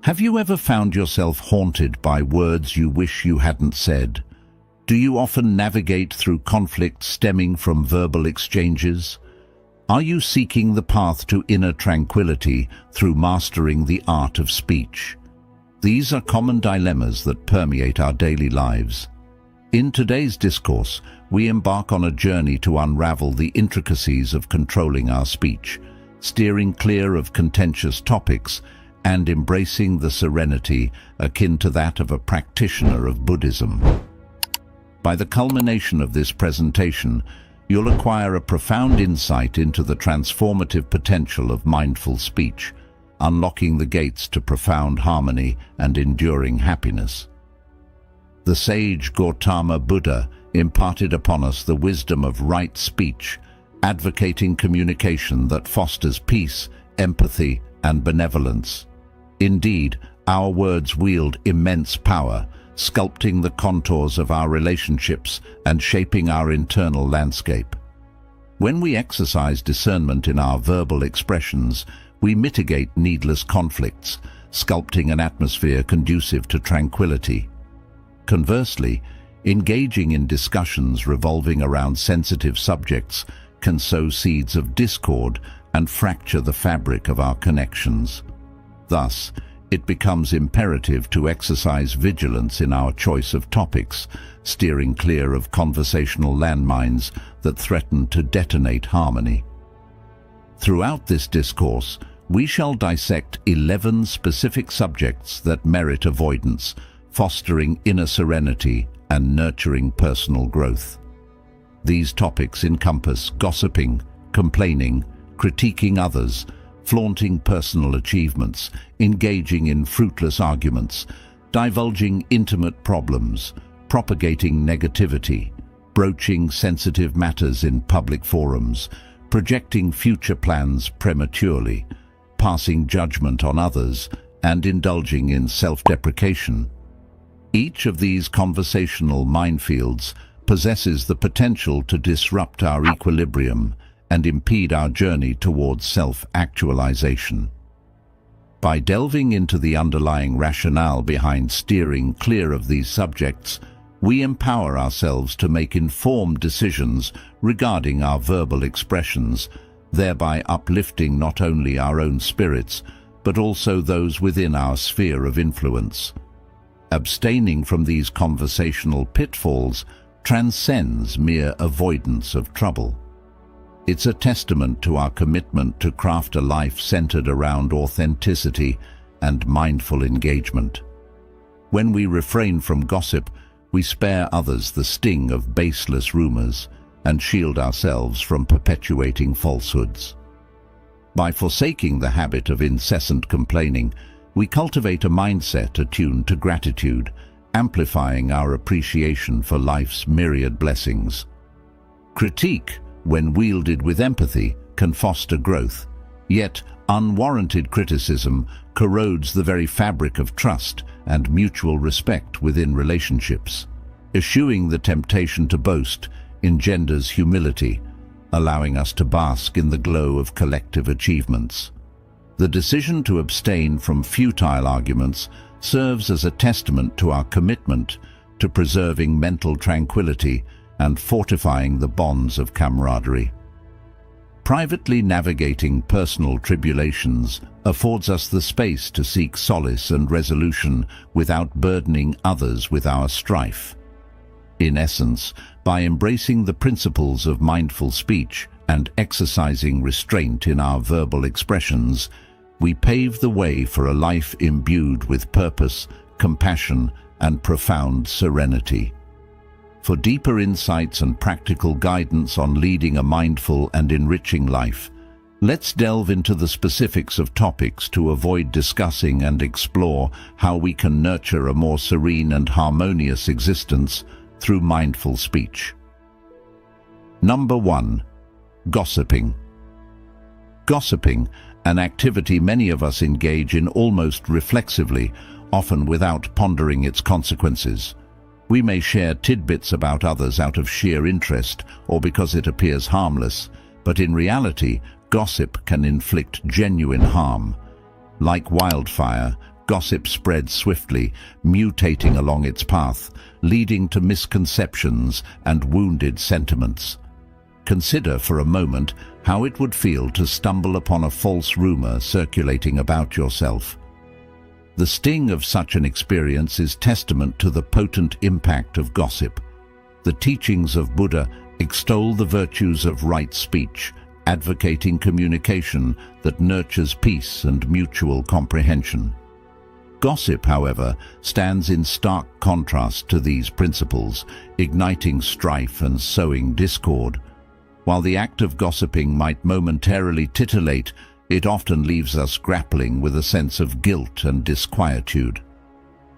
Have you ever found yourself haunted by words you wish you hadn't said? Do you often navigate through conflict stemming from verbal exchanges? Are you seeking the path to inner tranquility through mastering the art of speech? These are common dilemmas that permeate our daily lives. In today's discourse, we embark on a journey to unravel the intricacies of controlling our speech, steering clear of contentious topics, and embracing the serenity akin to that of a practitioner of Buddhism. By the culmination of this presentation, you'll acquire a profound insight into the transformative potential of mindful speech, unlocking the gates to profound harmony and enduring happiness. The sage Gautama Buddha imparted upon us the wisdom of right speech, advocating communication that fosters peace, empathy, and benevolence. Indeed, our words wield immense power, sculpting the contours of our relationships and shaping our internal landscape. When we exercise discernment in our verbal expressions, we mitigate needless conflicts, sculpting an atmosphere conducive to tranquility. Conversely, engaging in discussions revolving around sensitive subjects can sow seeds of discord and fracture the fabric of our connections. Thus, it becomes imperative to exercise vigilance in our choice of topics, steering clear of conversational landmines that threaten to detonate harmony. Throughout this discourse, we shall dissect 11 specific subjects that merit avoidance, fostering inner serenity and nurturing personal growth. These topics encompass gossiping, complaining, critiquing others, flaunting personal achievements, engaging in fruitless arguments, divulging intimate problems, propagating negativity, broaching sensitive matters in public forums, projecting future plans prematurely, passing judgment on others, and indulging in self-deprecation. Each of these conversational minefields possesses the potential to disrupt our equilibrium and impede our journey towards self-actualization. By delving into the underlying rationale behind steering clear of these subjects, we empower ourselves to make informed decisions regarding our verbal expressions, thereby uplifting not only our own spirits, but also those within our sphere of influence. Abstaining from these conversational pitfalls transcends mere avoidance of trouble. It's a testament to our commitment to craft a life centered around authenticity and mindful engagement. When we refrain from gossip, we spare others the sting of baseless rumors and shield ourselves from perpetuating falsehoods. By forsaking the habit of incessant complaining, we cultivate a mindset attuned to gratitude, amplifying our appreciation for life's myriad blessings. Critique, when wielded with empathy, can foster growth, yet unwarranted criticism corrodes the very fabric of trust and mutual respect within relationships. Eschewing the temptation to boast engenders humility, allowing us to bask in the glow of collective achievements. The decision to abstain from futile arguments serves as a testament to our commitment to preserving mental tranquility and fortifying the bonds of camaraderie. Privately navigating personal tribulations affords us the space to seek solace and resolution without burdening others with our strife. In essence, by embracing the principles of mindful speech and exercising restraint in our verbal expressions, we pave the way for a life imbued with purpose, compassion, and profound serenity. For deeper insights and practical guidance on leading a mindful and enriching life, let's delve into the specifics of topics to avoid discussing and explore how we can nurture a more serene and harmonious existence through mindful speech. Number 1. Gossiping. Gossiping, an activity many of us engage in almost reflexively, often without pondering its consequences. We may share tidbits about others out of sheer interest or because it appears harmless, but in reality, gossip can inflict genuine harm. Like wildfire, gossip spreads swiftly, mutating along its path, leading to misconceptions and wounded sentiments. Consider for a moment how it would feel to stumble upon a false rumor circulating about yourself. The sting of such an experience is testament to the potent impact of gossip. The teachings of Buddha extol the virtues of right speech, advocating communication that nurtures peace and mutual comprehension. Gossip, however, stands in stark contrast to these principles, igniting strife and sowing discord. While the act of gossiping might momentarily titillate, it often leaves us grappling with a sense of guilt and disquietude.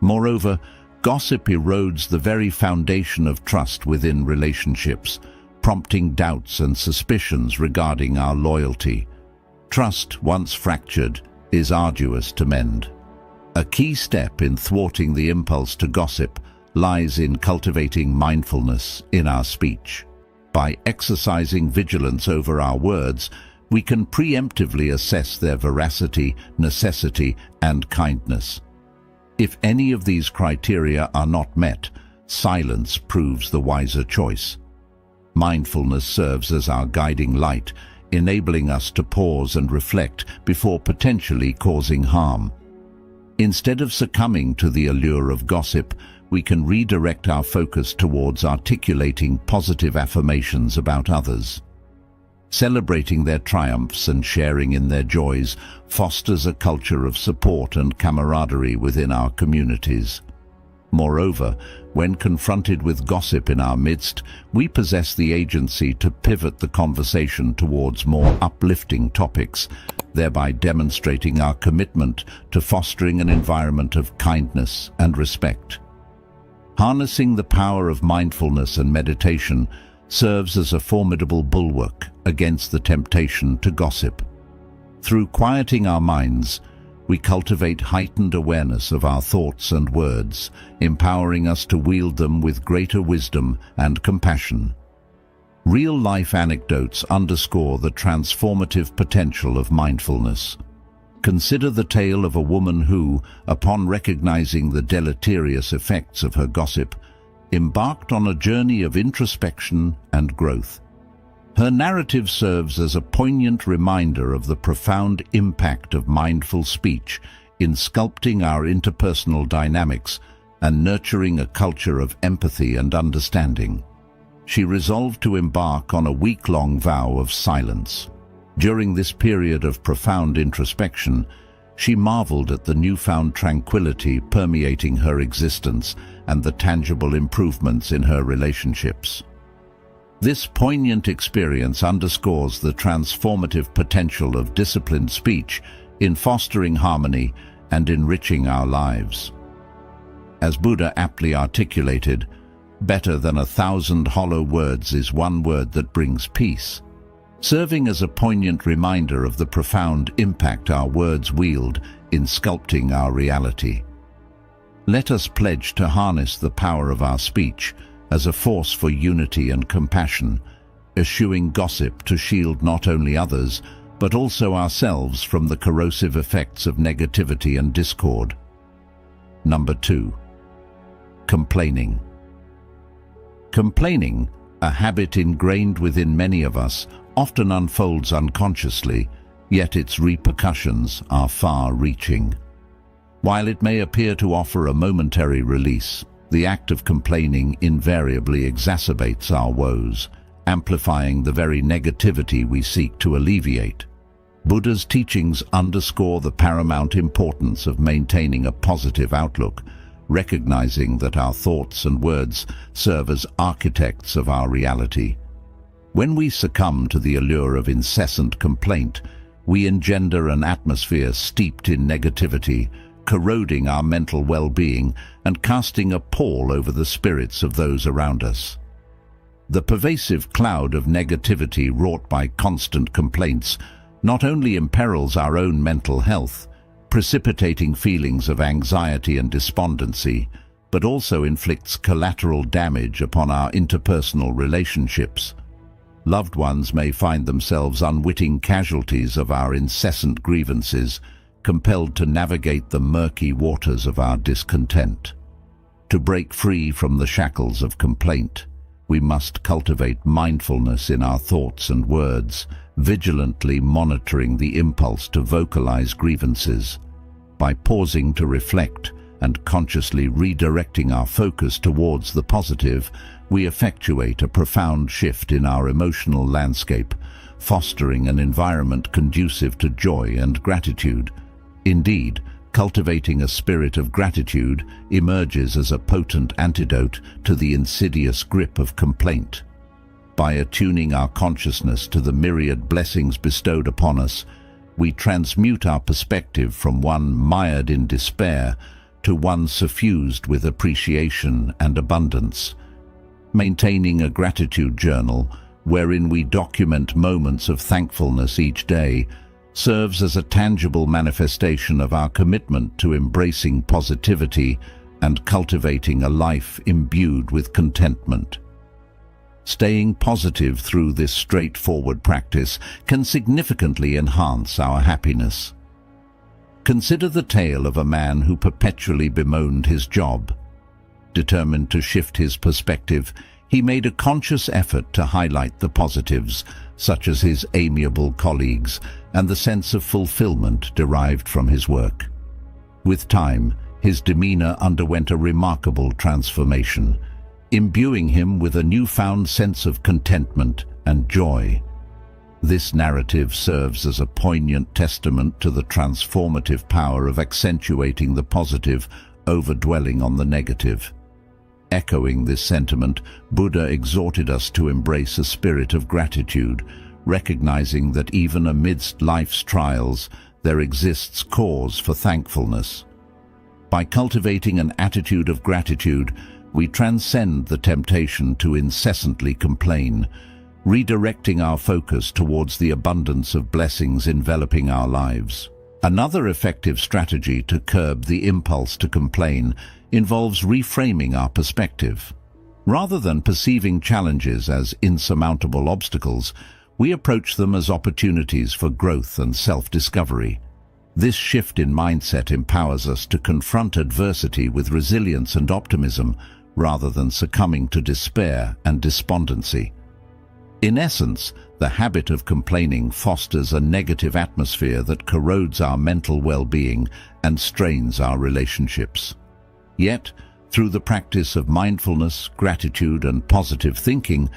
Moreover, gossip erodes the very foundation of trust within relationships, prompting doubts and suspicions regarding our loyalty. Trust, once fractured, is arduous to mend. A key step in thwarting the impulse to gossip lies in cultivating mindfulness in our speech. By exercising vigilance over our words, we can preemptively assess their veracity, necessity, and kindness. If any of these criteria are not met, silence proves the wiser choice. Mindfulness serves as our guiding light, enabling us to pause and reflect before potentially causing harm. Instead of succumbing to the allure of gossip, we can redirect our focus towards articulating positive affirmations about others. Celebrating their triumphs and sharing in their joys fosters a culture of support and camaraderie within our communities. Moreover, when confronted with gossip in our midst, we possess the agency to pivot the conversation towards more uplifting topics, thereby demonstrating our commitment to fostering an environment of kindness and respect. Harnessing the power of mindfulness and meditation serves as a formidable bulwark against the temptation to gossip. Through quieting our minds, we cultivate heightened awareness of our thoughts and words, empowering us to wield them with greater wisdom and compassion. Real-life anecdotes underscore the transformative potential of mindfulness. Consider the tale of a woman who, upon recognizing the deleterious effects of her gossip, embarked on a journey of introspection and growth. Her narrative serves as a poignant reminder of the profound impact of mindful speech in sculpting our interpersonal dynamics and nurturing a culture of empathy and understanding. She resolved to embark on a week-long vow of silence. During this period of profound introspection, she marveled at the newfound tranquility permeating her existence and the tangible improvements in her relationships. This poignant experience underscores the transformative potential of disciplined speech in fostering harmony and enriching our lives. As Buddha aptly articulated, "Better than 1,000 hollow words is one word that brings peace," serving as a poignant reminder of the profound impact our words wield in sculpting our reality. Let us pledge to harness the power of our speech as a force for unity and compassion, eschewing gossip to shield not only others, but also ourselves from the corrosive effects of negativity and discord. Number 2. Complaining. Complaining, a habit ingrained within many of us, often unfolds unconsciously, yet its repercussions are far-reaching. While it may appear to offer a momentary release, the act of complaining invariably exacerbates our woes, amplifying the very negativity we seek to alleviate. Buddha's teachings underscore the paramount importance of maintaining a positive outlook, recognizing that our thoughts and words serve as architects of our reality. When we succumb to the allure of incessant complaint, we engender an atmosphere steeped in negativity, corroding our mental well-being and casting a pall over the spirits of those around us. The pervasive cloud of negativity wrought by constant complaints not only imperils our own mental health, precipitating feelings of anxiety and despondency, but also inflicts collateral damage upon our interpersonal relationships. Loved ones may find themselves unwitting casualties of our incessant grievances, compelled to navigate the murky waters of our discontent. To break free from the shackles of complaint, we must cultivate mindfulness in our thoughts and words, vigilantly monitoring the impulse to vocalize grievances. By pausing to reflect and consciously redirecting our focus towards the positive, we effectuate a profound shift in our emotional landscape, fostering an environment conducive to joy and gratitude. Indeed, cultivating a spirit of gratitude emerges as a potent antidote to the insidious grip of complaint. By attuning our consciousness to the myriad blessings bestowed upon us, we transmute our perspective from one mired in despair to one suffused with appreciation and abundance. Maintaining a gratitude journal, wherein we document moments of thankfulness each day, serves as a tangible manifestation of our commitment to embracing positivity and cultivating a life imbued with contentment. Staying positive through this straightforward practice can significantly enhance our happiness. Consider the tale of a man who perpetually bemoaned his job. Determined to shift his perspective, he made a conscious effort to highlight the positives, such as his amiable colleagues and the sense of fulfillment derived from his work. With time, his demeanor underwent a remarkable transformation, imbuing him with a newfound sense of contentment and joy. This narrative serves as a poignant testament to the transformative power of accentuating the positive over dwelling on the negative. Echoing this sentiment, Buddha exhorted us to embrace a spirit of gratitude, recognizing that even amidst life's trials, there exists cause for thankfulness. By cultivating an attitude of gratitude, we transcend the temptation to incessantly complain, redirecting our focus towards the abundance of blessings enveloping our lives. Another effective strategy to curb the impulse to complain involves reframing our perspective. Rather than perceiving challenges as insurmountable obstacles, we approach them as opportunities for growth and self-discovery. This shift in mindset empowers us to confront adversity with resilience and optimism, rather than succumbing to despair and despondency. In essence, the habit of complaining fosters a negative atmosphere that corrodes our mental well-being and strains our relationships. Yet, through the practice of mindfulness, gratitude, and positive thinking,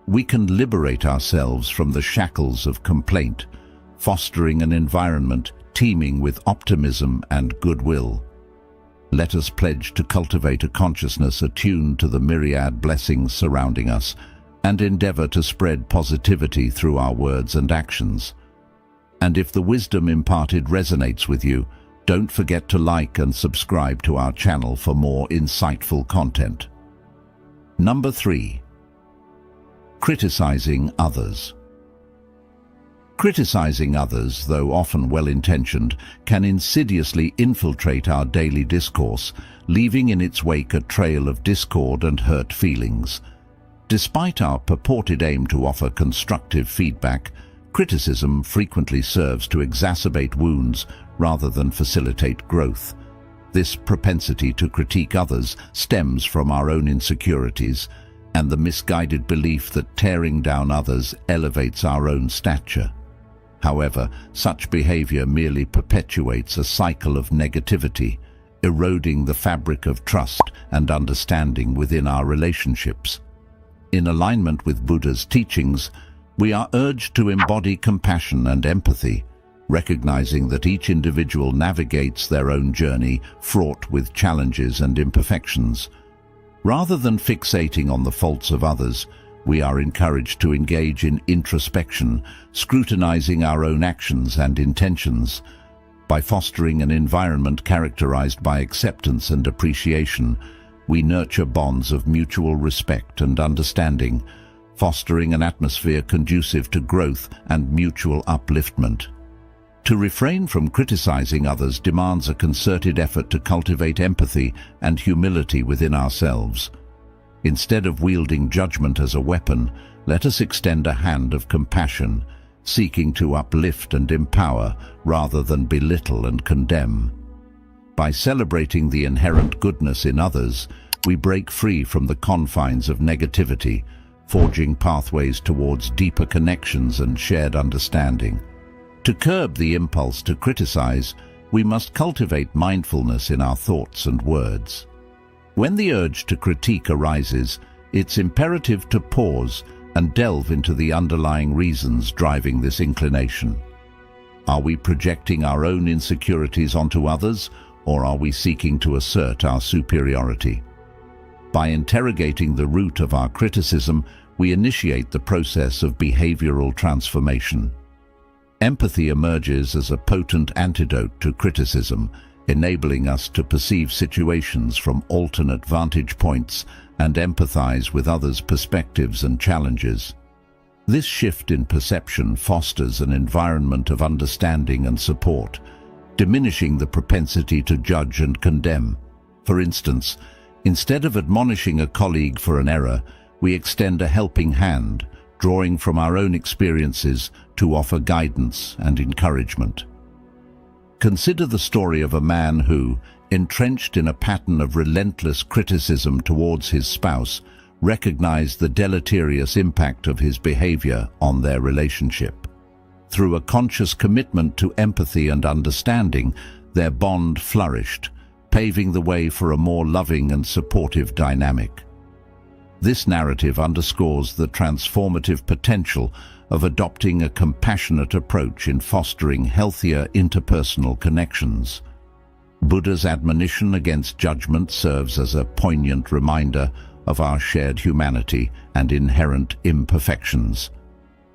we can liberate ourselves from the shackles of complaint, fostering an environment teeming with optimism and goodwill. Let us pledge to cultivate a consciousness attuned to the myriad blessings surrounding us, and endeavor to spread positivity through our words and actions. And if the wisdom imparted resonates with you, don't forget to like and subscribe to our channel for more insightful content. Number 3. Criticizing others. Criticizing others, though often well-intentioned, can insidiously infiltrate our daily discourse, leaving in its wake a trail of discord and hurt feelings. Despite our purported aim to offer constructive feedback, criticism frequently serves to exacerbate wounds rather than facilitate growth. This propensity to critique others stems from our own insecurities and the misguided belief that tearing down others elevates our own stature. However, such behavior merely perpetuates a cycle of negativity, eroding the fabric of trust and understanding within our relationships. In alignment with Buddha's teachings, we are urged to embody compassion and empathy, recognizing that each individual navigates their own journey fraught with challenges and imperfections. Rather than fixating on the faults of others, we are encouraged to engage in introspection, scrutinizing our own actions and intentions. By fostering an environment characterized by acceptance and appreciation, we nurture bonds of mutual respect and understanding, fostering an atmosphere conducive to growth and mutual upliftment. To refrain from criticizing others demands a concerted effort to cultivate empathy and humility within ourselves. Instead of wielding judgment as a weapon, let us extend a hand of compassion, seeking to uplift and empower rather than belittle and condemn. By celebrating the inherent goodness in others, we break free from the confines of negativity, forging pathways towards deeper connections and shared understanding. To curb the impulse to criticize, we must cultivate mindfulness in our thoughts and words. When the urge to critique arises, it's imperative to pause and delve into the underlying reasons driving this inclination. Are we projecting our own insecurities onto others, or are we seeking to assert our superiority? By interrogating the root of our criticism, we initiate the process of behavioral transformation. Empathy emerges as a potent antidote to criticism, enabling us to perceive situations from alternate vantage points and empathize with others' perspectives and challenges. This shift in perception fosters an environment of understanding and support, diminishing the propensity to judge and condemn. For instance, instead of admonishing a colleague for an error, we extend a helping hand, drawing from our own experiences to offer guidance and encouragement. Consider the story of a man who, entrenched in a pattern of relentless criticism towards his spouse, recognized the deleterious impact of his behavior on their relationship. Through a conscious commitment to empathy and understanding, their bond flourished, paving the way for a more loving and supportive dynamic. This narrative underscores the transformative potential of adopting a compassionate approach in fostering healthier interpersonal connections. Buddha's admonition against judgment serves as a poignant reminder of our shared humanity and inherent imperfections.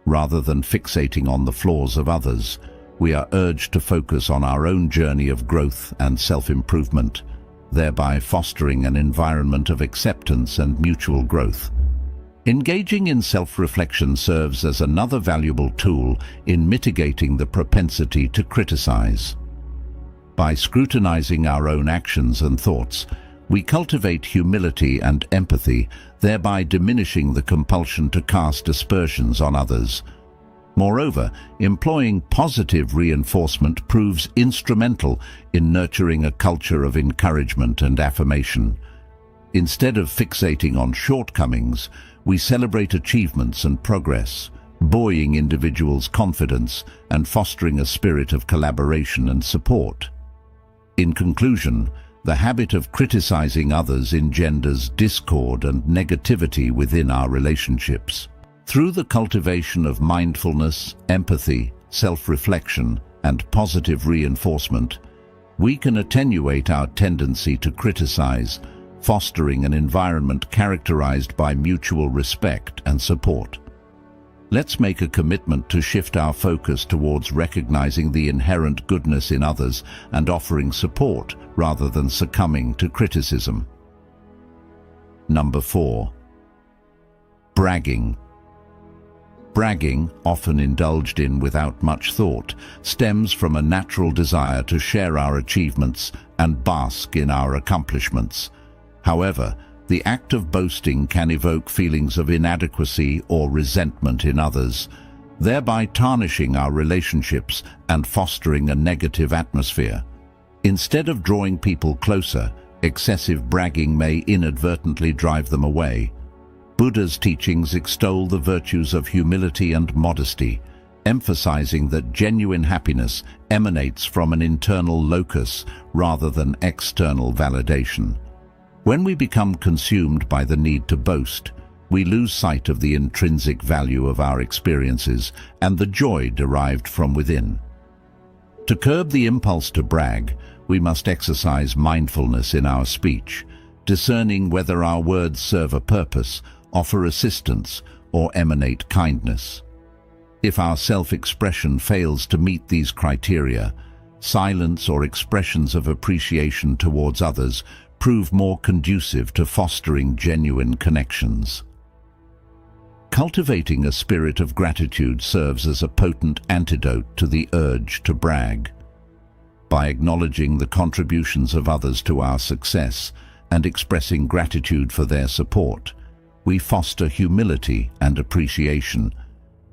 Rather than fixating on the flaws of others, we are urged to focus on our own journey of growth and self-improvement, thereby fostering an environment of acceptance and mutual growth. Engaging in self-reflection serves as another valuable tool in mitigating the propensity to criticize. By scrutinizing our own actions and thoughts, we cultivate humility and empathy, thereby diminishing the compulsion to cast aspersions on others. Moreover, employing positive reinforcement proves instrumental in nurturing a culture of encouragement and affirmation. Instead of fixating on shortcomings, we celebrate achievements and progress, buoying individuals' confidence and fostering a spirit of collaboration and support. In conclusion, the habit of criticizing others engenders discord and negativity within our relationships. Through the cultivation of mindfulness, empathy, self-reflection, and positive reinforcement, we can attenuate our tendency to criticize, fostering an environment characterized by mutual respect and support. Let's make a commitment to shift our focus towards recognizing the inherent goodness in others and offering support rather than succumbing to criticism. Number 4. Bragging. Bragging, often indulged in without much thought, stems from a natural desire to share our achievements and bask in our accomplishments. However, the act of boasting can evoke feelings of inadequacy or resentment in others, thereby tarnishing our relationships and fostering a negative atmosphere. Instead of drawing people closer, excessive bragging may inadvertently drive them away. Buddha's teachings extol the virtues of humility and modesty, emphasizing that genuine happiness emanates from an internal locus rather than external validation. When we become consumed by the need to boast, we lose sight of the intrinsic value of our experiences and the joy derived from within. To curb the impulse to brag, we must exercise mindfulness in our speech, discerning whether our words serve a purpose, offer assistance, or emanate kindness. If our self-expression fails to meet these criteria, silence or expressions of appreciation towards others prove more conducive to fostering genuine connections. Cultivating a spirit of gratitude serves as a potent antidote to the urge to brag. By acknowledging the contributions of others to our success and expressing gratitude for their support, we foster humility and appreciation,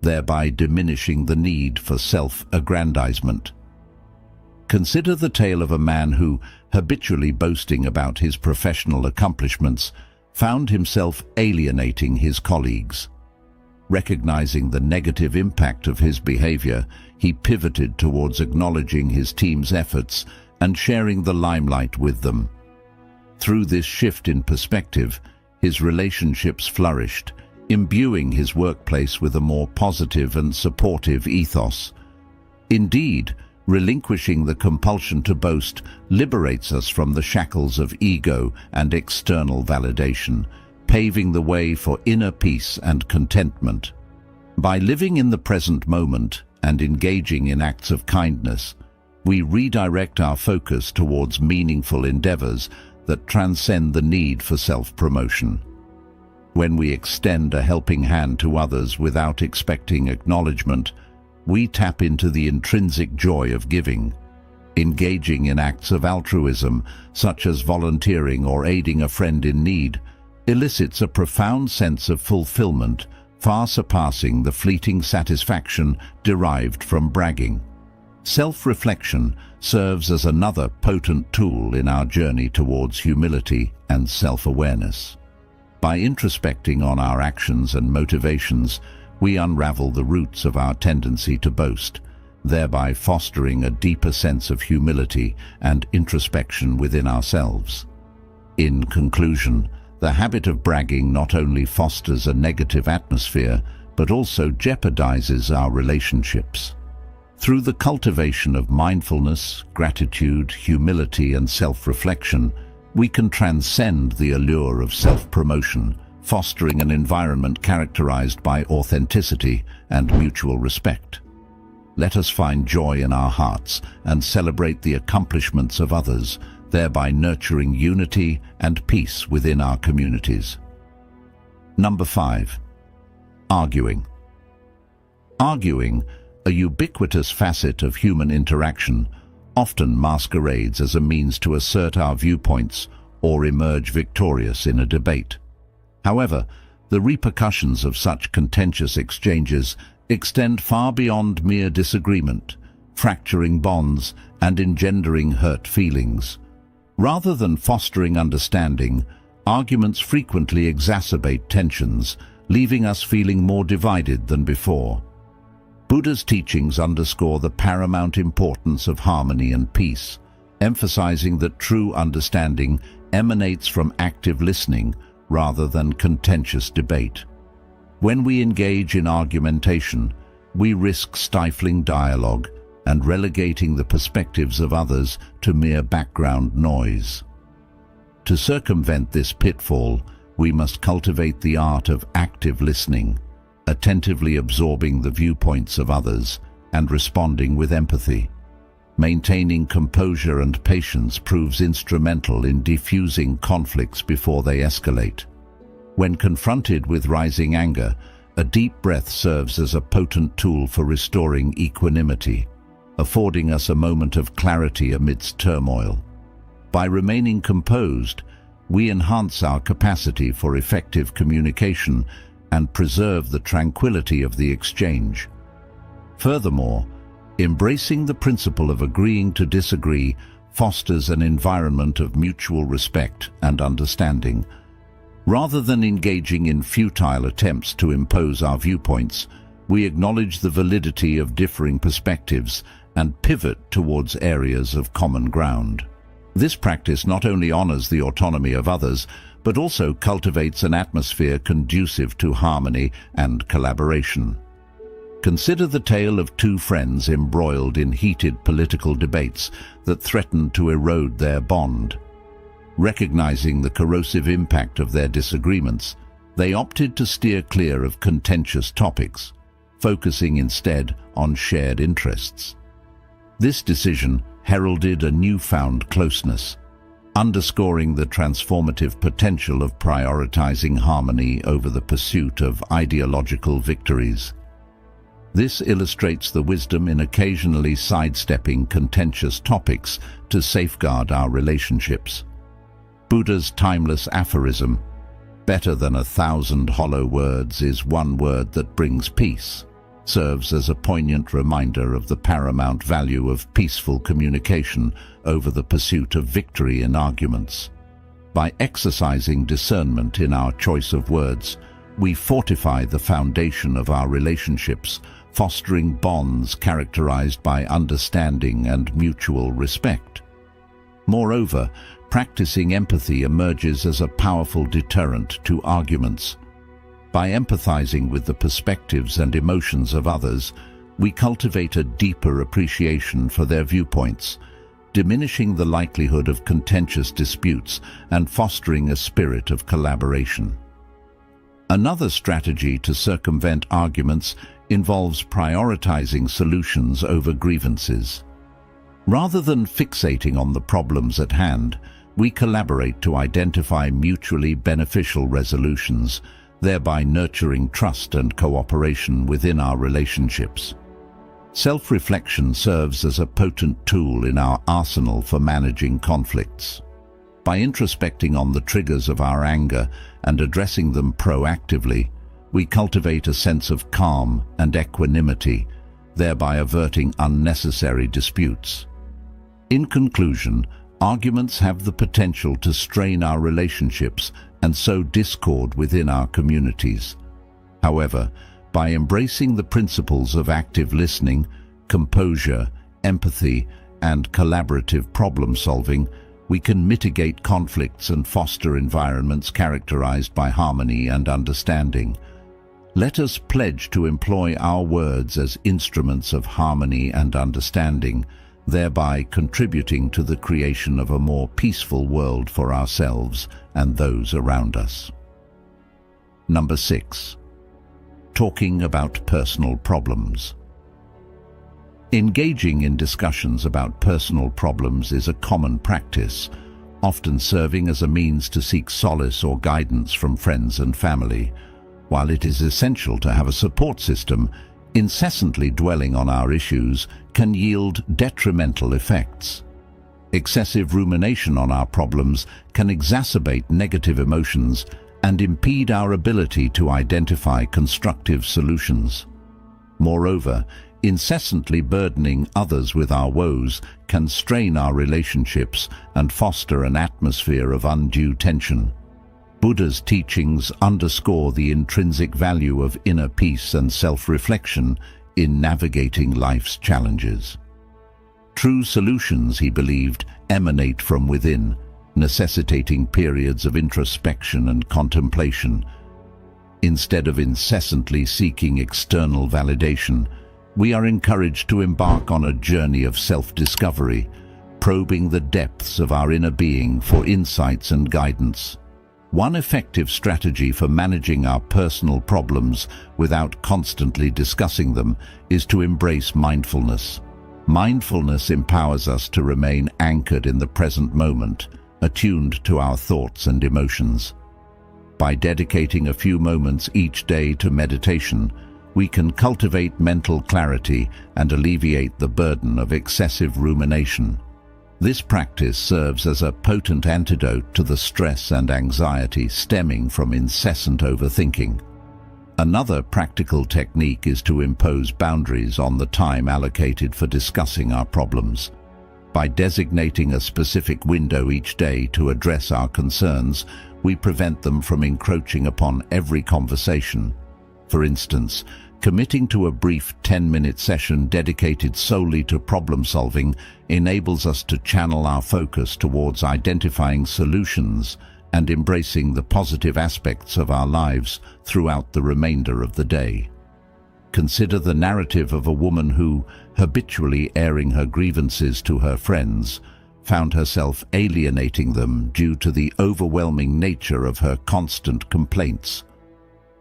thereby diminishing the need for self-aggrandizement. Consider the tale of a man who, habitually boasting about his professional accomplishments, found himself alienating his colleagues. Recognizing the negative impact of his behavior, he pivoted towards acknowledging his team's efforts and sharing the limelight with them. Through this shift in perspective, his relationships flourished, imbuing his workplace with a more positive and supportive ethos. Indeed, relinquishing the compulsion to boast liberates us from the shackles of ego and external validation, paving the way for inner peace and contentment. By living in the present moment and engaging in acts of kindness, we redirect our focus towards meaningful endeavors that transcend the need for self-promotion. When we extend a helping hand to others without expecting acknowledgement, we tap into the intrinsic joy of giving. Engaging in acts of altruism, such as volunteering or aiding a friend in need, elicits a profound sense of fulfillment, far surpassing the fleeting satisfaction derived from bragging. Self-reflection serves as another potent tool in our journey towards humility and self-awareness. By introspecting on our actions and motivations, we unravel the roots of our tendency to boast, thereby fostering a deeper sense of humility and introspection within ourselves. In conclusion, the habit of bragging not only fosters a negative atmosphere, but also jeopardizes our relationships. Through the cultivation of mindfulness, gratitude, humility, and self-reflection, we can transcend the allure of self-promotion, fostering an environment characterized by authenticity and mutual respect. Let us find joy in our hearts and celebrate the accomplishments of others, thereby nurturing unity and peace within our communities. Number 5. Arguing. Arguing, a ubiquitous facet of human interaction, often masquerades as a means to assert our viewpoints or emerge victorious in a debate. However, the repercussions of such contentious exchanges extend far beyond mere disagreement, fracturing bonds and engendering hurt feelings. Rather than fostering understanding, arguments frequently exacerbate tensions, leaving us feeling more divided than before. Buddha's teachings underscore the paramount importance of harmony and peace, emphasizing that true understanding emanates from active listening rather than contentious debate. When we engage in argumentation, we risk stifling dialogue and relegating the perspectives of others to mere background noise. To circumvent this pitfall, we must cultivate the art of active listening, attentively absorbing the viewpoints of others and responding with empathy. Maintaining composure and patience proves instrumental in diffusing conflicts before they escalate. When confronted with rising anger, a deep breath serves as a potent tool for restoring equanimity, affording us a moment of clarity amidst turmoil. By remaining composed, we enhance our capacity for effective communication and preserve the tranquility of the exchange. Furthermore, embracing the principle of agreeing to disagree fosters an environment of mutual respect and understanding. Rather than engaging in futile attempts to impose our viewpoints, we acknowledge the validity of differing perspectives and pivot towards areas of common ground. This practice not only honors the autonomy of others, but also cultivates an atmosphere conducive to harmony and collaboration. Consider the tale of two friends embroiled in heated political debates that threatened to erode their bond. Recognizing the corrosive impact of their disagreements, they opted to steer clear of contentious topics, focusing instead on shared interests. This decision heralded a newfound closeness, underscoring the transformative potential of prioritizing harmony over the pursuit of ideological victories. This illustrates the wisdom in occasionally sidestepping contentious topics to safeguard our relationships. Buddha's timeless aphorism, "Better than 1,000 hollow words is one word that brings peace," serves as a poignant reminder of the paramount value of peaceful communication over the pursuit of victory in arguments. By exercising discernment in our choice of words, we fortify the foundation of our relationships, fostering bonds characterized by understanding and mutual respect. Moreover, practicing empathy emerges as a powerful deterrent to arguments. By empathizing with the perspectives and emotions of others, we cultivate a deeper appreciation for their viewpoints, diminishing the likelihood of contentious disputes and fostering a spirit of collaboration. Another strategy to circumvent arguments involves prioritizing solutions over grievances. Rather than fixating on the problems at hand, we collaborate to identify mutually beneficial resolutions, thereby nurturing trust and cooperation within our relationships. Self-reflection serves as a potent tool in our arsenal for managing conflicts. By introspecting on the triggers of our anger and addressing them proactively, we cultivate a sense of calm and equanimity, thereby averting unnecessary disputes. In conclusion, arguments have the potential to strain our relationships and sow discord within our communities. However, by embracing the principles of active listening, composure, empathy, and collaborative problem-solving, we can mitigate conflicts and foster environments characterized by harmony and understanding. Let us pledge to employ our words as instruments of harmony and understanding, thereby contributing to the creation of a more peaceful world for ourselves and those around us. Number 6. Talking about personal problems. Engaging in discussions about personal problems is a common practice, often serving as a means to seek solace or guidance from friends and family. While it is essential to have a support system, incessantly dwelling on our issues can yield detrimental effects. Excessive rumination on our problems can exacerbate negative emotions and impede our ability to identify constructive solutions. Moreover, incessantly burdening others with our woes can strain our relationships and foster an atmosphere of undue tension. Buddha's teachings underscore the intrinsic value of inner peace and self-reflection in navigating life's challenges. True solutions, he believed, emanate from within, necessitating periods of introspection and contemplation. Instead of incessantly seeking external validation, we are encouraged to embark on a journey of self-discovery, probing the depths of our inner being for insights and guidance. One effective strategy for managing our personal problems without constantly discussing them is to embrace mindfulness. Mindfulness empowers us to remain anchored in the present moment, attuned to our thoughts and emotions. By dedicating a few moments each day to meditation, we can cultivate mental clarity and alleviate the burden of excessive rumination. This practice serves as a potent antidote to the stress and anxiety stemming from incessant overthinking. Another practical technique is to impose boundaries on the time allocated for discussing our problems. By designating a specific window each day to address our concerns, we prevent them from encroaching upon every conversation. For instance, committing to a brief 10-minute session dedicated solely to problem-solving enables us to channel our focus towards identifying solutions and embracing the positive aspects of our lives throughout the remainder of the day. Consider the narrative of a woman who, habitually airing her grievances to her friends, found herself alienating them due to the overwhelming nature of her constant complaints.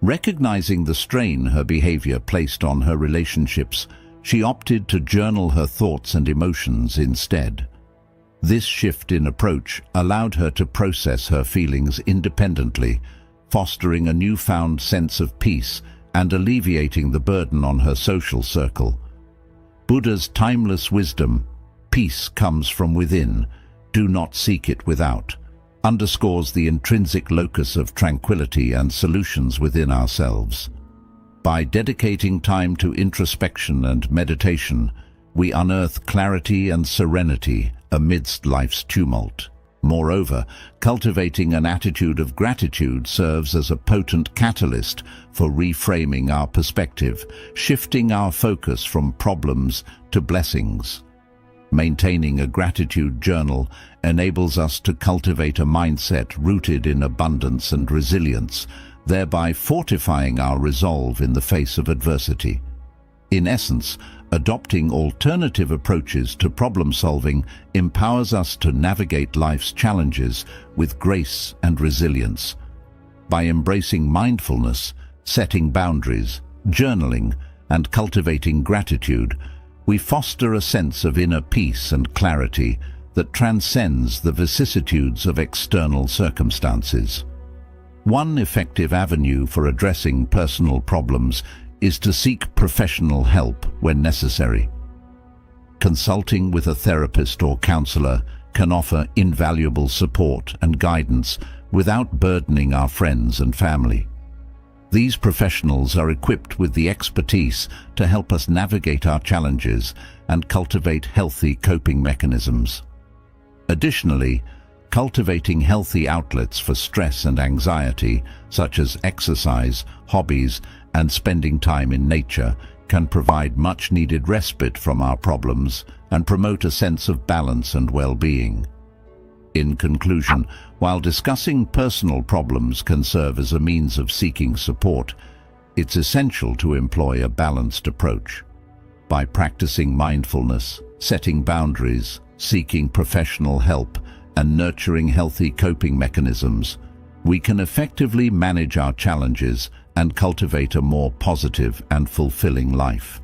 Recognizing the strain her behavior placed on her relationships, she opted to journal her thoughts and emotions instead. This shift in approach allowed her to process her feelings independently, fostering a newfound sense of peace and alleviating the burden on her social circle. Buddha's timeless wisdom, "Peace comes from within, do not seek it without," underscores the intrinsic locus of tranquility and solutions within ourselves. By dedicating time to introspection and meditation, we unearth clarity and serenity amidst life's tumult. Moreover, cultivating an attitude of gratitude serves as a potent catalyst for reframing our perspective, shifting our focus from problems to blessings. Maintaining a gratitude journal enables us to cultivate a mindset rooted in abundance and resilience, thereby fortifying our resolve in the face of adversity. In essence, adopting alternative approaches to problem-solving empowers us to navigate life's challenges with grace and resilience. By embracing mindfulness, setting boundaries, journaling, and cultivating gratitude, we foster a sense of inner peace and clarity that transcends the vicissitudes of external circumstances. One effective avenue for addressing personal problems is to seek professional help when necessary. Consulting with a therapist or counselor can offer invaluable support and guidance without burdening our friends and family. These professionals are equipped with the expertise to help us navigate our challenges and cultivate healthy coping mechanisms. Additionally, cultivating healthy outlets for stress and anxiety, such as exercise, hobbies, and spending time in nature, can provide much-needed respite from our problems and promote a sense of balance and well-being. In conclusion, while discussing personal problems can serve as a means of seeking support, it's essential to employ a balanced approach. By practicing mindfulness, setting boundaries, seeking professional help, and nurturing healthy coping mechanisms, we can effectively manage our challenges and cultivate a more positive and fulfilling life.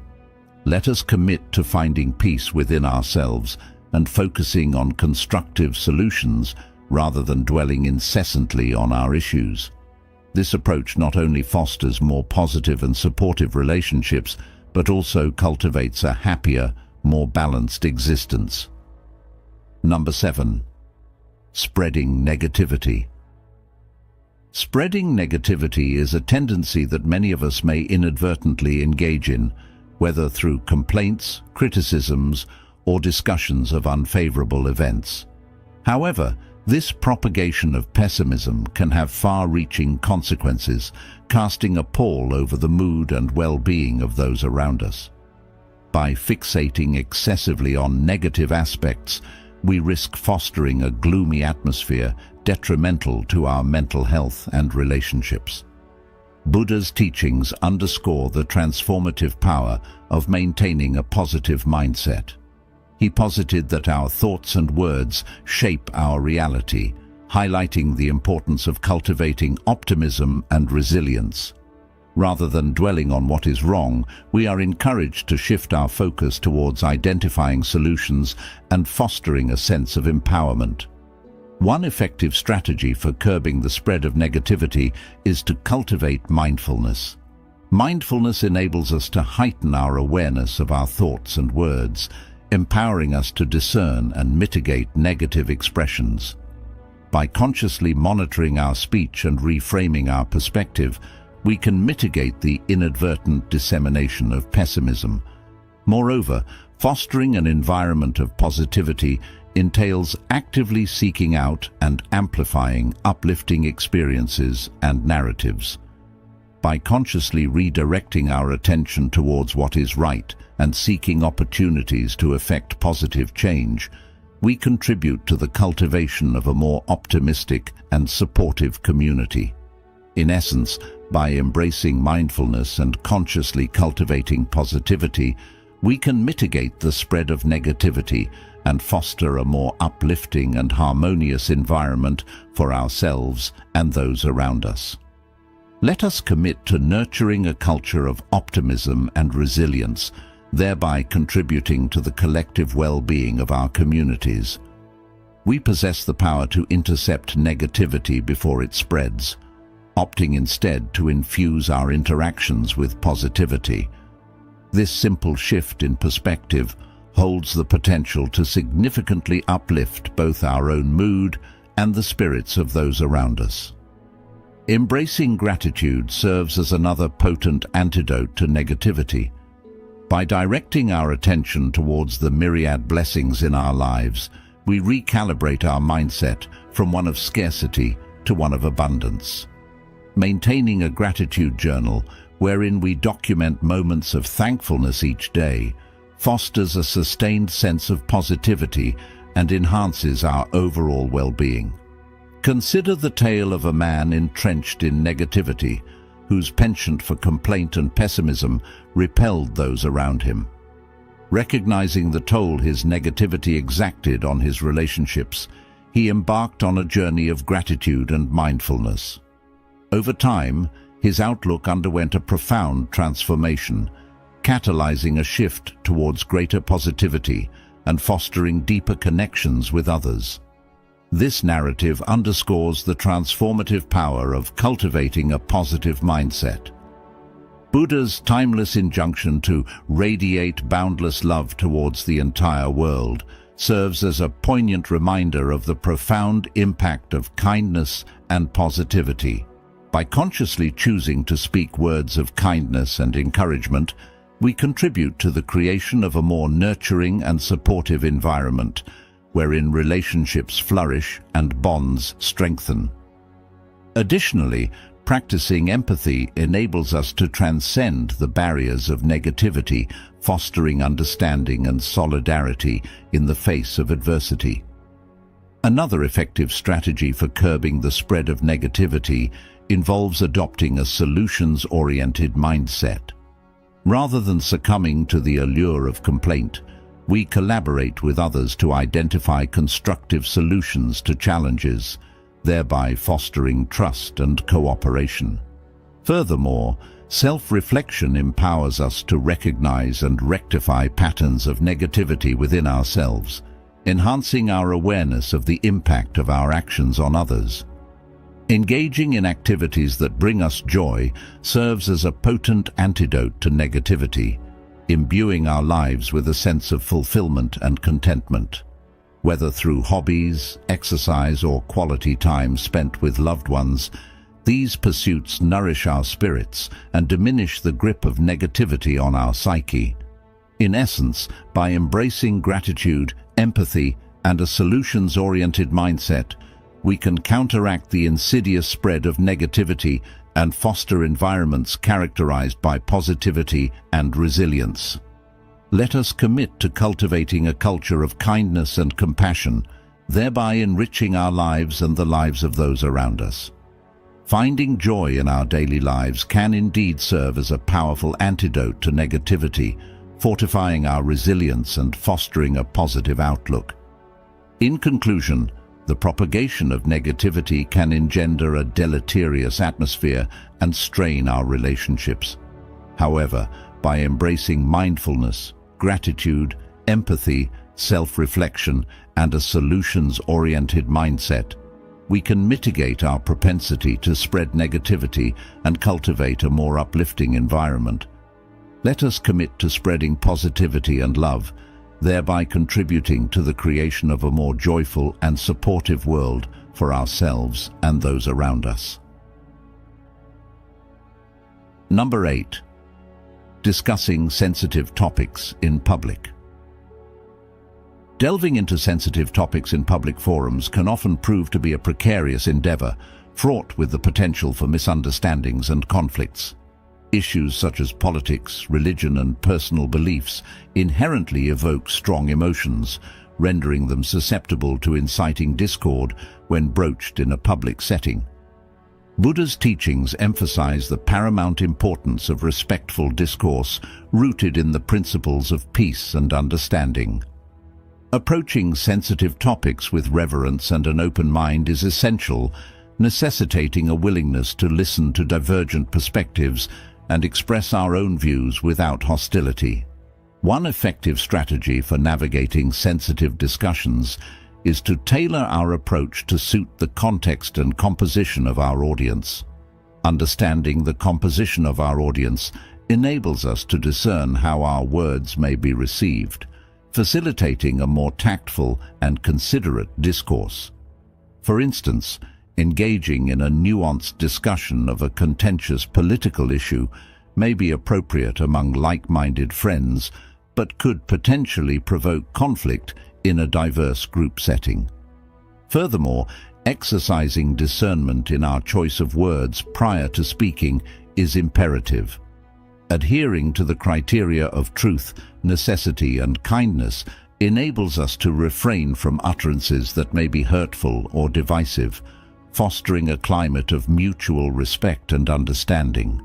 Let us commit to finding peace within ourselves and focusing on constructive solutions rather than dwelling incessantly on our issues. This approach not only fosters more positive and supportive relationships, but also cultivates a happier, more balanced existence. Number 7. Spreading negativity. Spreading negativity is a tendency that many of us may inadvertently engage in, whether through complaints, criticisms, or discussions of unfavorable events. However, this propagation of pessimism can have far-reaching consequences, casting a pall over the mood and well-being of those around us. By fixating excessively on negative aspects, we risk fostering a gloomy atmosphere detrimental to our mental health and relationships. Buddha's teachings underscore the transformative power of maintaining a positive mindset. He posited that our thoughts and words shape our reality, highlighting the importance of cultivating optimism and resilience. Rather than dwelling on what is wrong, we are encouraged to shift our focus towards identifying solutions and fostering a sense of empowerment. One effective strategy for curbing the spread of negativity is to cultivate mindfulness. Mindfulness enables us to heighten our awareness of our thoughts and words, empowering us to discern and mitigate negative expressions. By consciously monitoring our speech and reframing our perspective, we can mitigate the inadvertent dissemination of pessimism. Moreover, fostering an environment of positivity entails actively seeking out and amplifying uplifting experiences and narratives. By consciously redirecting our attention towards what is right and seeking opportunities to effect positive change, we contribute to the cultivation of a more optimistic and supportive community. In essence, by embracing mindfulness and consciously cultivating positivity, we can mitigate the spread of negativity and foster a more uplifting and harmonious environment for ourselves and those around us. Let us commit to nurturing a culture of optimism and resilience, thereby contributing to the collective well-being of our communities. We possess the power to intercept negativity before it spreads, opting instead to infuse our interactions with positivity. This simple shift in perspective holds the potential to significantly uplift both our own mood and the spirits of those around us. Embracing gratitude serves as another potent antidote to negativity. By directing our attention towards the myriad blessings in our lives, we recalibrate our mindset from one of scarcity to one of abundance. Maintaining a gratitude journal, wherein we document moments of thankfulness each day, fosters a sustained sense of positivity and enhances our overall well-being. Consider the tale of a man entrenched in negativity, whose penchant for complaint and pessimism repelled those around him. Recognizing the toll his negativity exacted on his relationships, he embarked on a journey of gratitude and mindfulness. Over time, his outlook underwent a profound transformation, catalyzing a shift towards greater positivity and fostering deeper connections with others. This narrative underscores the transformative power of cultivating a positive mindset. Buddha's timeless injunction to radiate boundless love towards the entire world serves as a poignant reminder of the profound impact of kindness and positivity. By consciously choosing to speak words of kindness and encouragement, we contribute to the creation of a more nurturing and supportive environment, wherein relationships flourish and bonds strengthen. Additionally, practicing empathy enables us to transcend the barriers of negativity, fostering understanding and solidarity in the face of adversity. Another effective strategy for curbing the spread of negativity involves adopting a solutions-oriented mindset. Rather than succumbing to the allure of complaint, we collaborate with others to identify constructive solutions to challenges, thereby fostering trust and cooperation. Furthermore, self-reflection empowers us to recognize and rectify patterns of negativity within ourselves, enhancing our awareness of the impact of our actions on others. Engaging in activities that bring us joy serves as a potent antidote to negativity, imbuing our lives with a sense of fulfillment and contentment. Whether through hobbies, exercise, or quality time spent with loved ones, these pursuits nourish our spirits and diminish the grip of negativity on our psyche. In essence, by embracing gratitude, empathy, and a solutions-oriented mindset, we can counteract the insidious spread of negativity and foster environments characterized by positivity and resilience. Let us commit to cultivating a culture of kindness and compassion, thereby enriching our lives and the lives of those around us. Finding joy in our daily lives can indeed serve as a powerful antidote to negativity, fortifying our resilience and fostering a positive outlook. In conclusion, the propagation of negativity can engender a deleterious atmosphere and strain our relationships. However, by embracing mindfulness, gratitude, empathy, self-reflection, and a solutions-oriented mindset, we can mitigate our propensity to spread negativity and cultivate a more uplifting environment. Let us commit to spreading positivity and love, thereby contributing to the creation of a more joyful and supportive world for ourselves and those around us. Number 8. Discussing sensitive topics in public. Delving into sensitive topics in public forums can often prove to be a precarious endeavor, fraught with the potential for misunderstandings and conflicts. Issues such as politics, religion, and personal beliefs inherently evoke strong emotions, rendering them susceptible to inciting discord when broached in a public setting. Buddha's teachings emphasize the paramount importance of respectful discourse rooted in the principles of peace and understanding. Approaching sensitive topics with reverence and an open mind is essential, necessitating a willingness to listen to divergent perspectives and express our own views without hostility. One effective strategy for navigating sensitive discussions is to tailor our approach to suit the context and composition of our audience. Understanding the composition of our audience enables us to discern how our words may be received, facilitating a more tactful and considerate discourse. For instance, Engaging in a nuanced discussion of a contentious political issue may be appropriate among like-minded friends, but could potentially provoke conflict in a diverse group setting. Furthermore, exercising discernment in our choice of words prior to speaking is imperative. Adhering to the criteria of truth, necessity, and kindness enables us to refrain from utterances that may be hurtful or divisive, fostering a climate of mutual respect and understanding.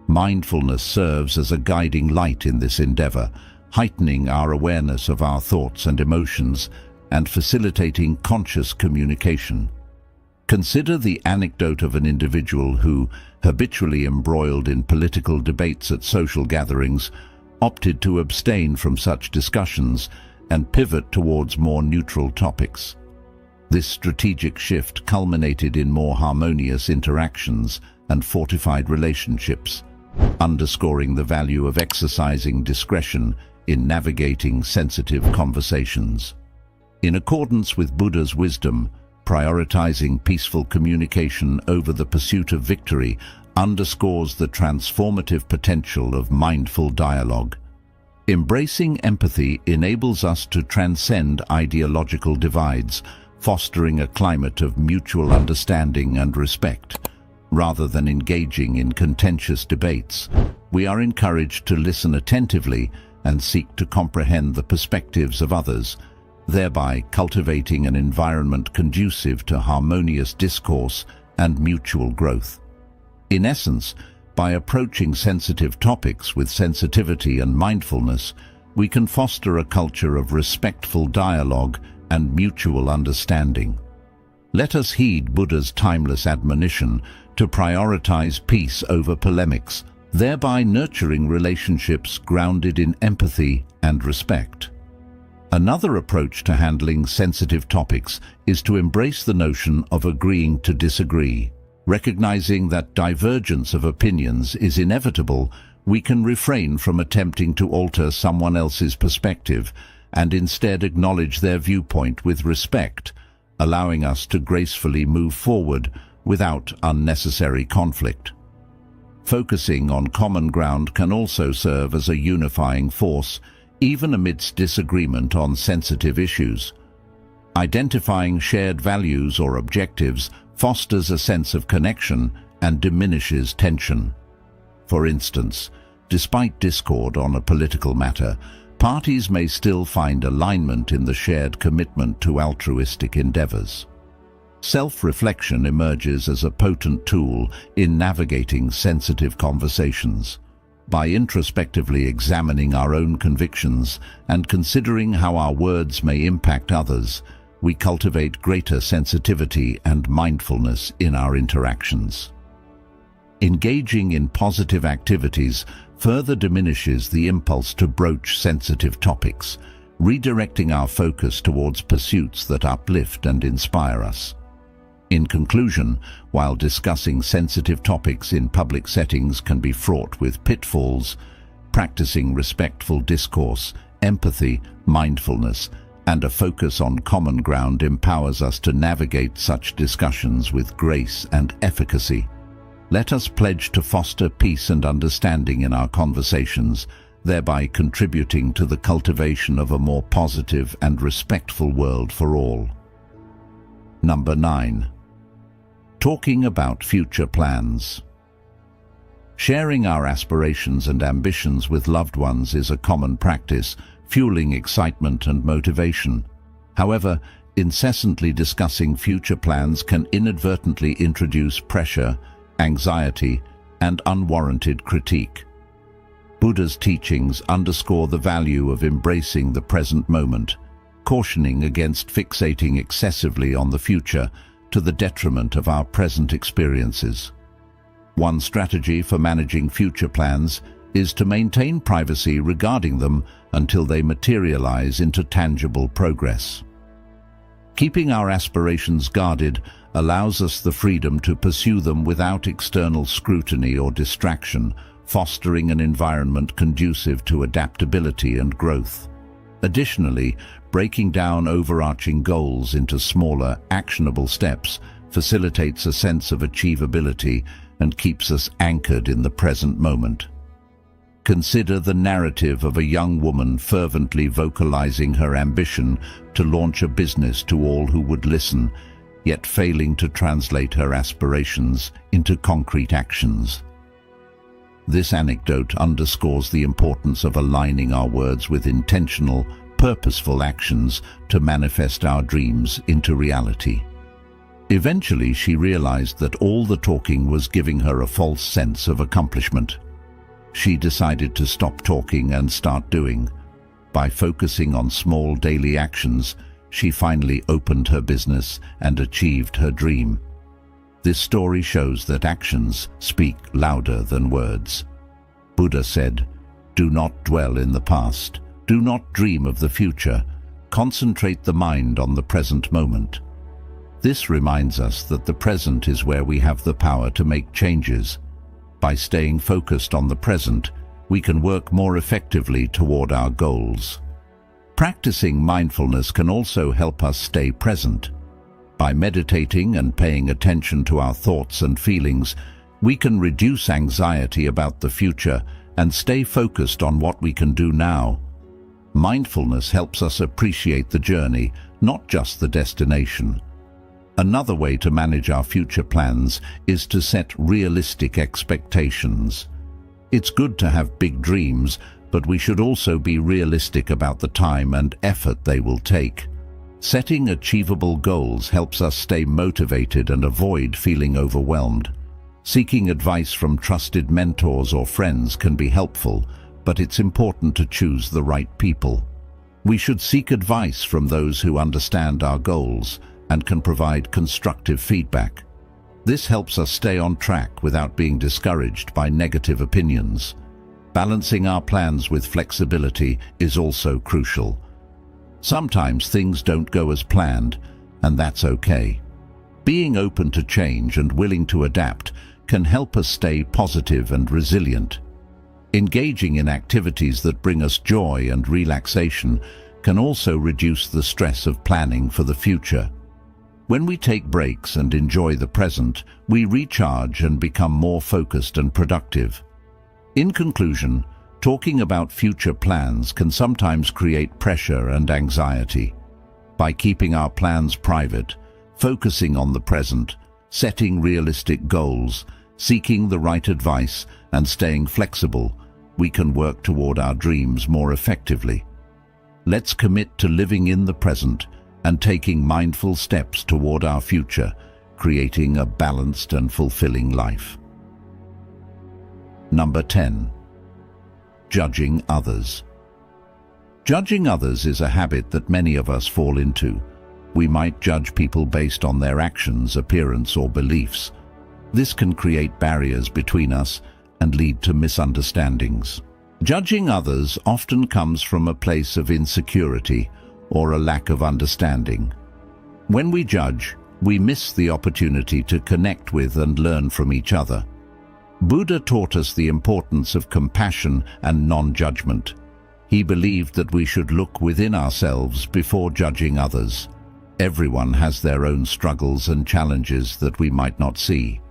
Mindfulness serves as a guiding light in this endeavor, heightening our awareness of our thoughts and emotions and facilitating conscious communication. Consider the anecdote of an individual who, habitually embroiled in political debates at social gatherings, opted to abstain from such discussions and pivot towards more neutral topics. This strategic shift culminated in more harmonious interactions and fortified relationships, underscoring the value of exercising discretion in navigating sensitive conversations. In accordance with Buddha's wisdom, prioritizing peaceful communication over the pursuit of victory underscores the transformative potential of mindful dialogue. Embracing empathy enables us to transcend ideological divides, fostering a climate of mutual understanding and respect. Rather than engaging in contentious debates, we are encouraged to listen attentively and seek to comprehend the perspectives of others, thereby cultivating an environment conducive to harmonious discourse and mutual growth. In essence, by approaching sensitive topics with sensitivity and mindfulness, we can foster a culture of respectful dialogue and mutual understanding. Let us heed Buddha's timeless admonition to prioritize peace over polemics, thereby nurturing relationships grounded in empathy and respect. Another approach to handling sensitive topics is to embrace the notion of agreeing to disagree. Recognizing that divergence of opinions is inevitable, we can refrain from attempting to alter someone else's perspective and instead acknowledge their viewpoint with respect, allowing us to gracefully move forward without unnecessary conflict. Focusing on common ground can also serve as a unifying force, even amidst disagreement on sensitive issues. Identifying shared values or objectives fosters a sense of connection and diminishes tension. For instance, despite discord on a political matter, parties may still find alignment in the shared commitment to altruistic endeavors. Self-reflection emerges as a potent tool in navigating sensitive conversations. By introspectively examining our own convictions and considering how our words may impact others, we cultivate greater sensitivity and mindfulness in our interactions. Engaging in positive activities further diminishes the impulse to broach sensitive topics, redirecting our focus towards pursuits that uplift and inspire us. In conclusion, while discussing sensitive topics in public settings can be fraught with pitfalls, practicing respectful discourse, empathy, mindfulness, and a focus on common ground empowers us to navigate such discussions with grace and efficacy. Let us pledge to foster peace and understanding in our conversations, thereby contributing to the cultivation of a more positive and respectful world for all. Number 9. Talking about future plans. Sharing our aspirations and ambitions with loved ones is a common practice, fueling excitement and motivation. However, incessantly discussing future plans can inadvertently introduce pressure, anxiety, and unwarranted critique. Buddha's teachings underscore the value of embracing the present moment, cautioning against fixating excessively on the future to the detriment of our present experiences. One strategy for managing future plans is to maintain privacy regarding them until they materialize into tangible progress. Keeping our aspirations guarded allows us the freedom to pursue them without external scrutiny or distraction, fostering an environment conducive to adaptability and growth. Additionally, breaking down overarching goals into smaller, actionable steps facilitates a sense of achievability, and keeps us anchored in the present moment. Consider the narrative of a young woman fervently vocalizing her ambition to launch a business to all who would listen, yet failing to translate her aspirations into concrete actions. This anecdote underscores the importance of aligning our words with intentional, purposeful actions to manifest our dreams into reality. Eventually, she realized that all the talking was giving her a false sense of accomplishment. She decided to stop talking and start doing. By focusing on small daily actions, she finally opened her business and achieved her dream. This story shows that actions speak louder than words. Buddha said, "Do not dwell in the past. Do not dream of the future. Concentrate the mind on the present moment." This reminds us that the present is where we have the power to make changes. By staying focused on the present, we can work more effectively toward our goals. Practicing mindfulness can also help us stay present. By meditating and paying attention to our thoughts and feelings, we can reduce anxiety about the future and stay focused on what we can do now. Mindfulness helps us appreciate the journey, not just the destination. Another way to manage our future plans is to set realistic expectations. It's good to have big dreams, but we should also be realistic about the time and effort they will take. Setting achievable goals helps us stay motivated and avoid feeling overwhelmed. Seeking advice from trusted mentors or friends can be helpful, but it's important to choose the right people. We should seek advice from those who understand our goals and can provide constructive feedback. This helps us stay on track without being discouraged by negative opinions. Balancing our plans with flexibility is also crucial. Sometimes things don't go as planned, and that's okay. Being open to change and willing to adapt can help us stay positive and resilient. Engaging in activities that bring us joy and relaxation can also reduce the stress of planning for the future. When we take breaks and enjoy the present, we recharge and become more focused and productive. In conclusion, talking about future plans can sometimes create pressure and anxiety. By keeping our plans private, focusing on the present, setting realistic goals, seeking the right advice, and staying flexible, we can work toward our dreams more effectively. Let's commit to living in the present and taking mindful steps toward our future, creating a balanced and fulfilling life. Number 10. Judging others. Judging others is a habit that many of us fall into. We might judge people based on their actions, appearance, or beliefs. This can create barriers between us and lead to misunderstandings. Judging others often comes from a place of insecurity or a lack of understanding. When we judge, we miss the opportunity to connect with and learn from each other. Buddha taught us the importance of compassion and non-judgment. He believed that we should look within ourselves before judging others. Everyone has their own struggles and challenges that we might not see.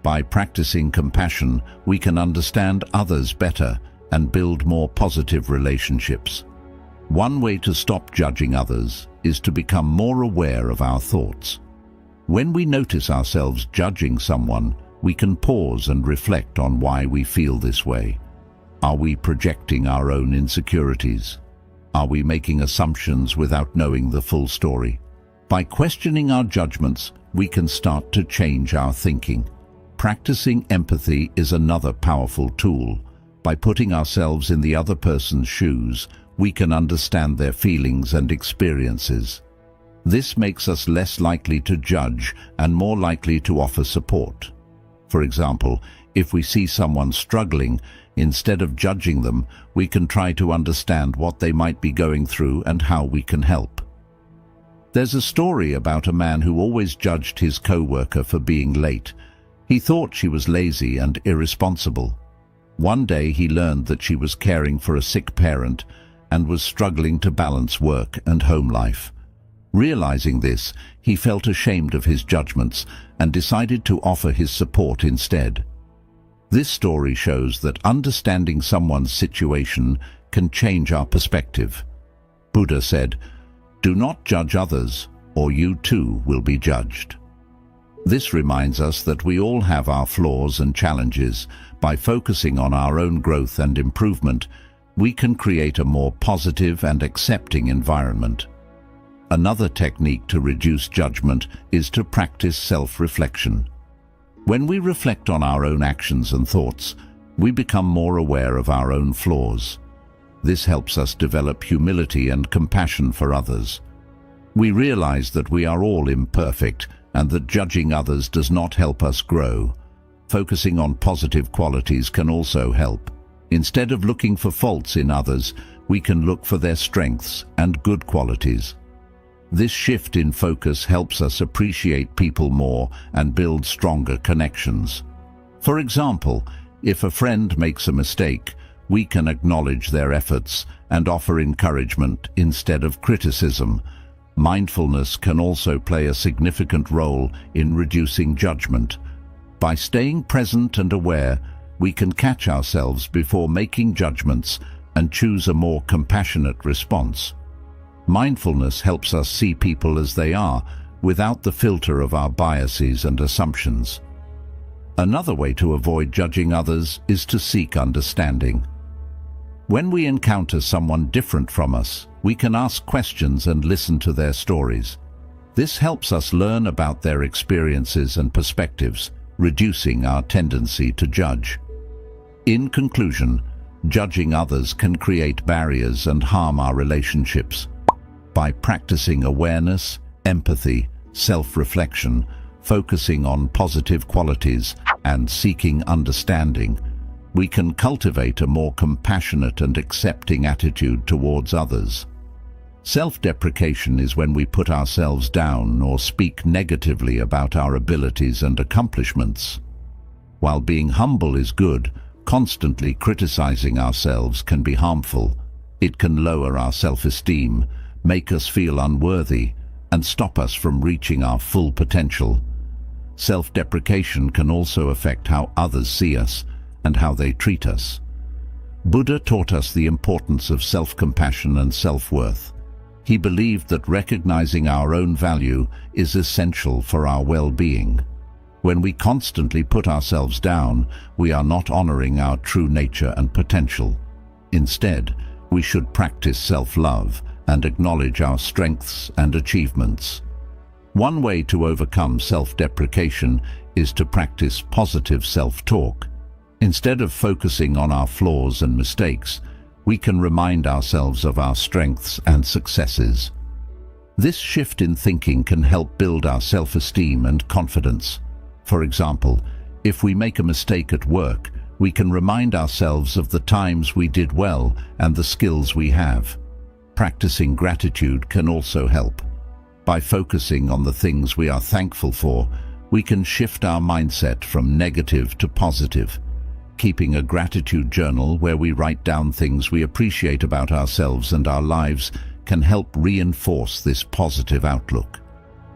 By practicing compassion, we can understand others better and build more positive relationships. One way to stop judging others is to become more aware of our thoughts. When we notice ourselves judging someone, we can pause and reflect on why we feel this way. Are we projecting our own insecurities? Are we making assumptions without knowing the full story? By questioning our judgments, we can start to change our thinking. Practicing empathy is another powerful tool. By putting ourselves in the other person's shoes, we can understand their feelings and experiences. This makes us less likely to judge and more likely to offer support. For example, if we see someone struggling, instead of judging them, we can try to understand what they might be going through and how we can help. There's a story about a man who always judged his co-worker for being late. He thought she was lazy and irresponsible. One day he learned that she was caring for a sick parent and was struggling to balance work and home life. Realizing this, he felt ashamed of his judgments and decided to offer his support instead. This story shows that understanding someone's situation can change our perspective. Buddha said, "Do not judge others, or you too will be judged." This reminds us that we all have our flaws and challenges. By focusing on our own growth and improvement, we can create a more positive and accepting environment. Another technique to reduce judgment is to practice self-reflection. When we reflect on our own actions and thoughts, we become more aware of our own flaws. This helps us develop humility and compassion for others. We realize that we are all imperfect and that judging others does not help us grow. Focusing on positive qualities can also help. Instead of looking for faults in others, we can look for their strengths and good qualities. This shift in focus helps us appreciate people more and build stronger connections. For example, if a friend makes a mistake, we can acknowledge their efforts and offer encouragement instead of criticism. Mindfulness can also play a significant role in reducing judgment. By staying present and aware, we can catch ourselves before making judgments and choose a more compassionate response. Mindfulness helps us see people as they are, without the filter of our biases and assumptions. Another way to avoid judging others is to seek understanding. When we encounter someone different from us, we can ask questions and listen to their stories. This helps us learn about their experiences and perspectives, reducing our tendency to judge. In conclusion, judging others can create barriers and harm our relationships. By practicing awareness, empathy, self-reflection, focusing on positive qualities, and seeking understanding, we can cultivate a more compassionate and accepting attitude towards others. Self-deprecation is when we put ourselves down or speak negatively about our abilities and accomplishments. While being humble is good, constantly criticizing ourselves can be harmful. It can lower our self-esteem, make us feel unworthy, and stop us from reaching our full potential. Self-deprecation can also affect how others see us and how they treat us. Buddha taught us the importance of self-compassion and self-worth. He believed that recognizing our own value is essential for our well-being. When we constantly put ourselves down, we are not honoring our true nature and potential. Instead, we should practice self-love and acknowledge our strengths and achievements. One way to overcome self-deprecation is to practice positive self-talk. Instead of focusing on our flaws and mistakes, we can remind ourselves of our strengths and successes. This shift in thinking can help build our self-esteem and confidence. For example, if we make a mistake at work, we can remind ourselves of the times we did well and the skills we have. Practicing gratitude can also help. By focusing on the things we are thankful for, we can shift our mindset from negative to positive. Keeping a gratitude journal where we write down things we appreciate about ourselves and our lives can help reinforce this positive outlook.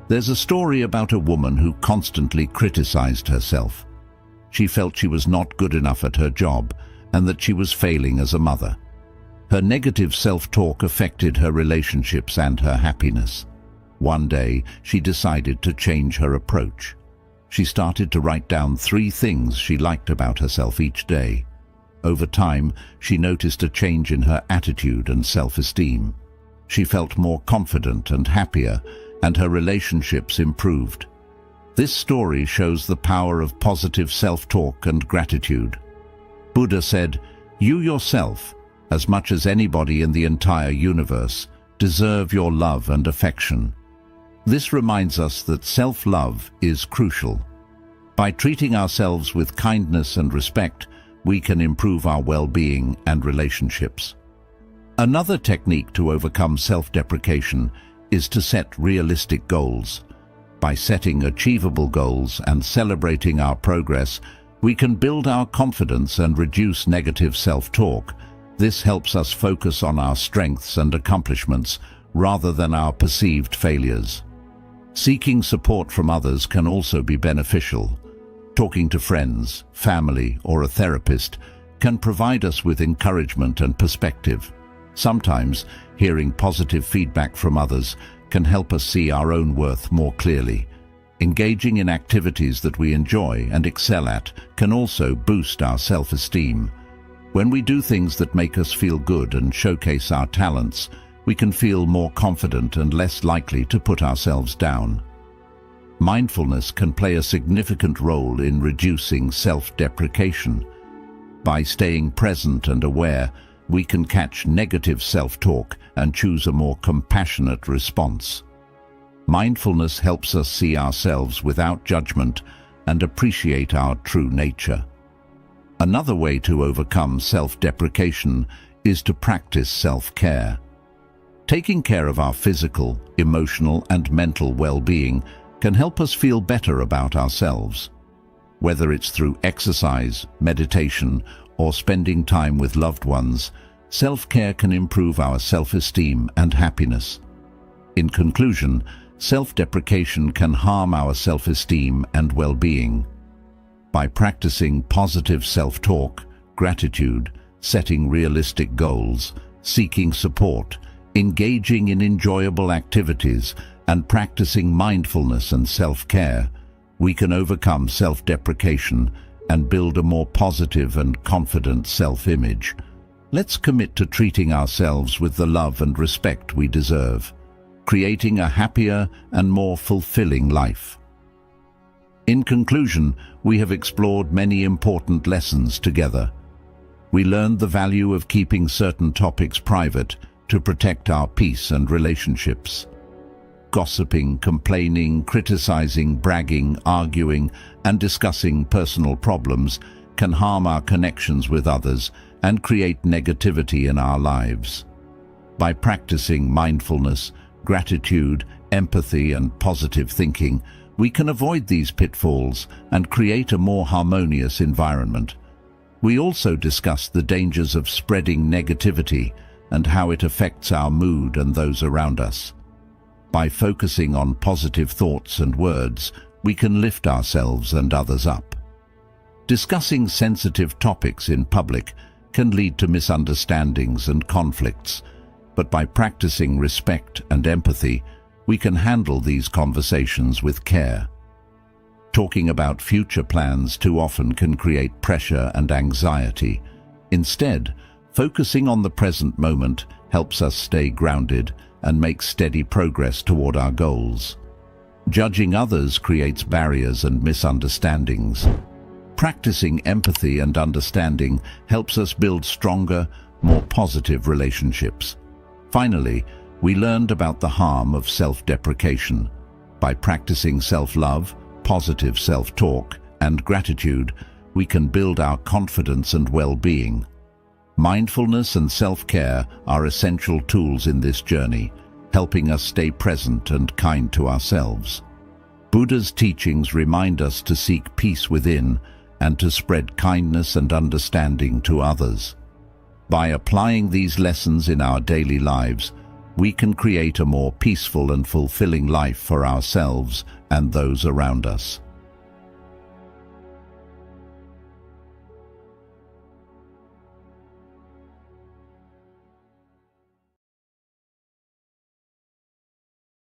There's a story about a woman who constantly criticized herself. She felt she was not good enough at her job and that she was failing as a mother. Her negative self-talk affected her relationships and her happiness. One day, she decided to change her approach. She started to write down 3 things she liked about herself each day. Over time, she noticed a change in her attitude and self-esteem. She felt more confident and happier, and her relationships improved. This story shows the power of positive self-talk and gratitude. Buddha said, "You yourself, as much as anybody in the entire universe, deserve your love and affection." This reminds us that self-love is crucial. By treating ourselves with kindness and respect, we can improve our well-being and relationships. Another technique to overcome self-deprecation is to set realistic goals. By setting achievable goals and celebrating our progress, we can build our confidence and reduce negative self-talk. This helps us focus on our strengths and accomplishments rather than our perceived failures. Seeking support from others can also be beneficial. Talking to friends, family, or a therapist can provide us with encouragement and perspective. Sometimes, hearing positive feedback from others can help us see our own worth more clearly. Engaging in activities that we enjoy and excel at can also boost our self-esteem. When we do things that make us feel good and showcase our talents, we can feel more confident and less likely to put ourselves down. Mindfulness can play a significant role in reducing self-deprecation. By staying present and aware, we can catch negative self-talk and choose a more compassionate response. Mindfulness helps us see ourselves without judgment and appreciate our true nature. Another way to overcome self-deprecation is to practice self-care. Taking care of our physical, emotional, and mental well-being can help us feel better about ourselves. Whether it's through exercise, meditation, or spending time with loved ones, self-care can improve our self-esteem and happiness. In conclusion, self-deprecation can harm our self-esteem and well-being. By practicing positive self-talk, gratitude, setting realistic goals, seeking support, engaging in enjoyable activities, and practicing mindfulness and self-care, we can overcome self-deprecation and build a more positive and confident self-image. Let's commit to treating ourselves with the love and respect we deserve, creating a happier and more fulfilling life. In conclusion, we have explored many important lessons together. We learned the value of keeping certain topics private to protect our peace and relationships. Gossiping, complaining, criticizing, bragging, arguing, and discussing personal problems can harm our connections with others and create negativity in our lives. By practicing mindfulness, gratitude, empathy, and positive thinking, we can avoid these pitfalls and create a more harmonious environment. We also discussed the dangers of spreading negativity and how it affects our mood and those around us. By focusing on positive thoughts and words, we can lift ourselves and others up. Discussing sensitive topics in public can lead to misunderstandings and conflicts, but by practicing respect and empathy, we can handle these conversations with care. Talking about future plans too often can create pressure and anxiety. Instead, focusing on the present moment helps us stay grounded and make steady progress toward our goals. Judging others creates barriers and misunderstandings. Practicing empathy and understanding helps us build stronger, more positive relationships. Finally, we learned about the harm of self-deprecation. By practicing self-love, positive self-talk, and gratitude, we can build our confidence and well-being. Mindfulness and self-care are essential tools in this journey, helping us stay present and kind to ourselves. Buddha's teachings remind us to seek peace within and to spread kindness and understanding to others. By applying these lessons in our daily lives, we can create a more peaceful and fulfilling life for ourselves and those around us.